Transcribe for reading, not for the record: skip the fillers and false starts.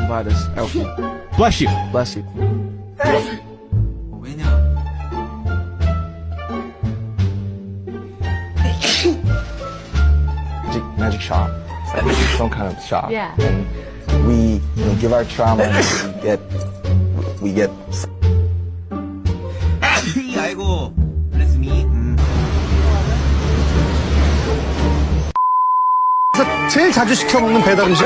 buy this outfit. Bless you. Bless you. 왜냐? Magic shop. It's like some kind of shop. Yeah. And we give our trauma and we get 아이고, bless me. 제일 자주 시켜 먹는 배달 음식.